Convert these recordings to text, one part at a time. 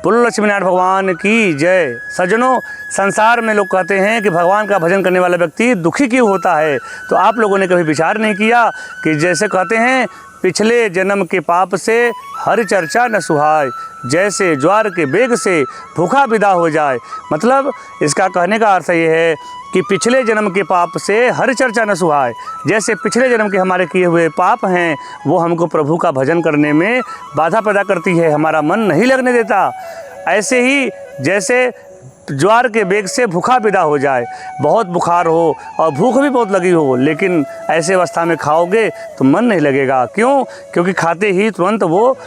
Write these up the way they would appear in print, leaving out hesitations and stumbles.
बोलो लक्ष्मीनारायण भगवान की जय। सज्जनों, संसार में लोग कहते हैं कि भगवान का भजन करने वाला व्यक्ति दुखी क्यों होता है, तो आप लोगों ने कभी विचार नहीं किया कि जैसे कहते हैं पिछले जन्म के पाप से हर चर्चा न सुहाए, जैसे ज्वार के बेग से भूखा विदा हो जाए। मतलब इसका कहने का अर्थ ये है कि पिछले जन्म के पाप से हर चर्चा न सुहाए, जैसे पिछले जन्म के हमारे किए हुए पाप हैं वो हमको प्रभु का भजन करने में बाधा पैदा करती है, हमारा मन नहीं लगने देता। ऐसे ही जैसे ज्वार के बेग से भूखा विदा हो जाए, बहुत बुखार हो और भूख भी बहुत लगी हो, लेकिन ऐसे अवस्था में खाओगे तो मन नहीं लगेगा। क्यों? क्योंकि खाते ही तुरंत वो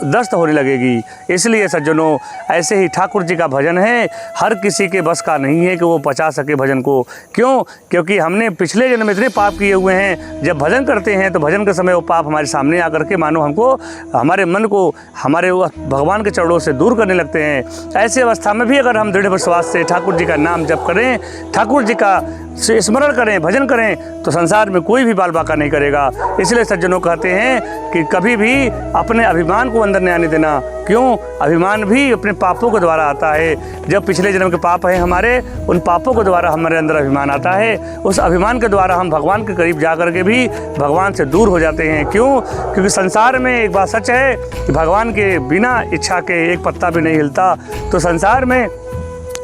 दस्त होने लगेगी। इसलिए सज्जनों, ऐसे ही ठाकुर जी का भजन है, हर किसी के बस का नहीं है कि वो पचा सके भजन को। क्यों? क्योंकि हमने पिछले जन्म में इतने पाप किए हुए हैं, जब भजन करते हैं तो भजन के समय वो पाप हमारे सामने आकर के मानो हमको, हमारे मन को हमारे भगवान के चरणों से दूर करने लगते हैं। ऐसी अवस्था में भी अगर हम दृढ़ विश्वास से ठाकुर जी का नाम जप करें, ठाकुर जी का स्मरण करें, भजन करें, तो संसार में कोई भी बाल बाका नहीं करेगा। इसलिए सज्जनों कहते हैं कि कभी भी अपने अभिमान को अंदर नहीं आने देना। क्यों? अभिमान भी अपने पापों के द्वारा आता है। जब पिछले जन्म के पाप हैं हमारे, उन पापों के द्वारा हमारे अंदर अभिमान आता है। उस अभिमान के द्वारा हम भगवान के करीब जा कर के भी भगवान से दूर हो जाते हैं। क्यों? क्योंकि संसार में एक बात सच है कि भगवान के बिना इच्छा के एक पत्ता भी नहीं हिलता। तो संसार में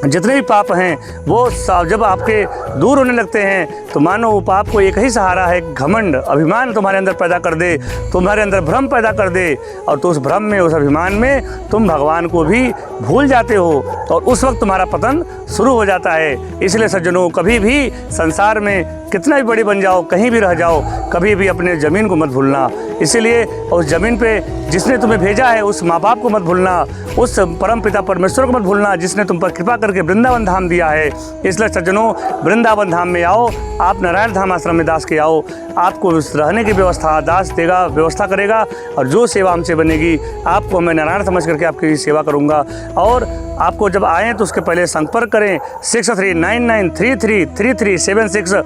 जितने भी पाप हैं वो जब आपके दूर होने लगते हैं तो मानो वो पाप को एक ही सहारा है, घमंड, अभिमान तुम्हारे अंदर पैदा कर दे, तुम्हारे अंदर भ्रम पैदा कर दे, और तो उस भ्रम में, उस अभिमान में तुम भगवान को भी भूल जाते हो और उस वक्त तुम्हारा पतन शुरू हो जाता है। इसलिए सज्जनों, कभी भी संसार में कितना भी बड़े बन जाओ, कहीं भी रह जाओ, कभी भी अपने ज़मीन को मत भूलना। इसीलिए उस ज़मीन पे जिसने तुम्हें भेजा है उस माँ बाप को मत भूलना, उस परम पिता परमेश्वर को मत भूलना जिसने तुम पर कृपा करके वृंदावन धाम दिया है। इसलिए सज्जनों, वृंदावन धाम में आओ, आप नारायण धाम आश्रम में दास के आओ, आपको रहने की व्यवस्था दास देगा, व्यवस्था करेगा, और जो सेवा हमसे बनेगी आपको मैं नारायण समझ करके आपकी सेवा करूँगा। और आपको जब आएँ तो उसके पहले संपर्क करें 6399333376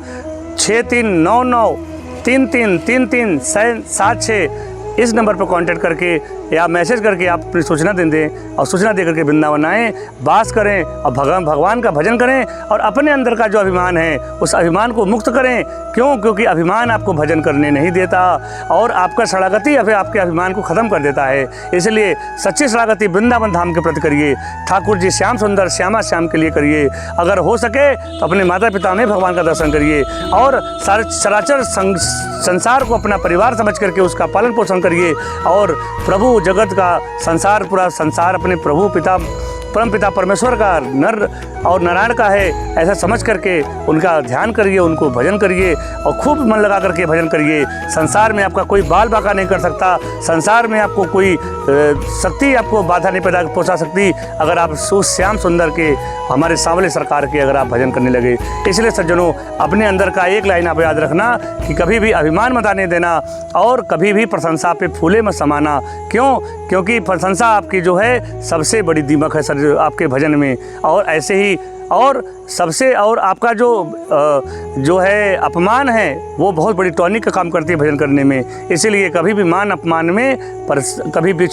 6399333376 इस नंबर पर कांटेक्ट करके या मैसेज करके आप अपनी सूचना दे दें और सूचना दे करके वृंदावन आएँ, वास करें और भगवान का भजन करें और अपने अंदर का जो अभिमान है उस अभिमान को मुक्त करें। क्यों? क्योंकि अभिमान आपको भजन करने नहीं देता और आपका शरणागति आपके अभिमान को ख़त्म कर देता है। इसलिए सच्ची शरणागति वृंदावन धाम के प्रति करिए, ठाकुर जी श्याम सुंदर श्यामा श्याम के लिए करिए। अगर हो सके तो अपने माता पिता में भगवान का दर्शन करिए और चराचर संसार को अपना परिवार समझ करके उसका पालन पोषण करिए और प्रभु जगत का संसार, पूरा संसार अपने प्रभु पिता परम पिता परमेश्वर का, नर और नारायण का है, ऐसा समझ करके उनका ध्यान करिए, उनको भजन करिए और खूब मन लगा करके भजन करिए। संसार में आपका कोई बाल बाका नहीं कर सकता, संसार में आपको कोई शक्ति आपको बाधा नहीं पैदा पहुंचा सकती अगर आप श्याम सुंदर के, हमारे सांवले सरकार के अगर आप भजन करने लगे। इसलिए सज्जनों, अपने अंदर का एक लाइन आप याद रखना कि कभी भी अभिमान मत आने देना और कभी भी प्रशंसा पे फूले मत समाना। क्यों? क्योंकि प्रशंसा आपकी जो है सबसे बड़ी दीमक है आपके भजन में। और ऐसे ही और सबसे और आपका जो है अपमान है वो बहुत बड़ी टॉनिक का काम करती है भजन करने में। इसीलिए कभी भी मान अपमान में कभी भी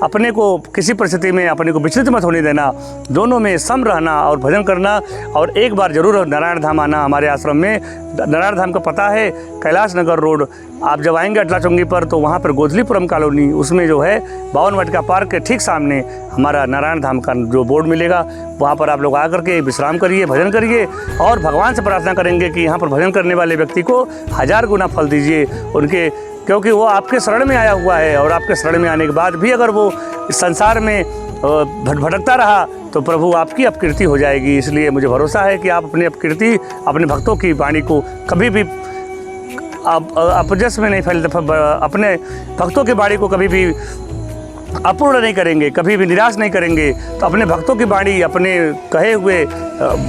अपने को किसी परिस्थिति में अपने को विचलित मत होने देना, दोनों में सम रहना और भजन करना। और एक बार ज़रूर नारायण धाम आना हमारे आश्रम में। नारायण धाम का पता है कैलाश नगर रोड, आप जब आएंगे अटला चौंगी पर तो वहाँ पर गोदलीपुरम कॉलोनी, उसमें जो है 52 वाटिका पार्क के ठीक सामने हमारा नारायण धाम का जो बोर्ड मिलेगा, वहाँ पर आप लोग आकर के विश्राम करिए, भजन करिए और भगवान से प्रार्थना करेंगे कि यहाँ पर भजन करने वाले व्यक्ति को 1000 गुना फल दीजिए उनके, क्योंकि वो आपके शरण में आया हुआ है। और आपके शरण में आने के बाद भी अगर वो इस संसार में भटकता रहा तो प्रभु आपकी अपकीर्ति हो जाएगी। इसलिए मुझे भरोसा है कि आप अपनी अपकीर्ति, अपने भक्तों की वाणी को कभी भी आप अपजस में नहीं फैल, अपने भक्तों की वाणी को कभी भी अपूर्ण नहीं करेंगे, कभी भी निराश नहीं करेंगे। तो अपने भक्तों की वाणी, अपने कहे हुए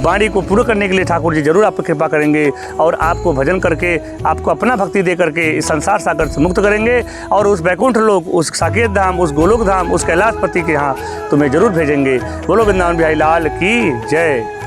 वाणी को पूरा करने के लिए ठाकुर जी जरूर आप पर कृपा करेंगे और आपको भजन करके, आपको अपना भक्ति दे करके इस संसार सागर से मुक्त करेंगे और उस बैकुंठ लोक, उस साकेत धाम, उस गोलोक धाम, उस कैलाशपति के यहाँ तुम्हें जरूर भेजेंगे। बोलो वृंदावन बिहारी लाल की जय।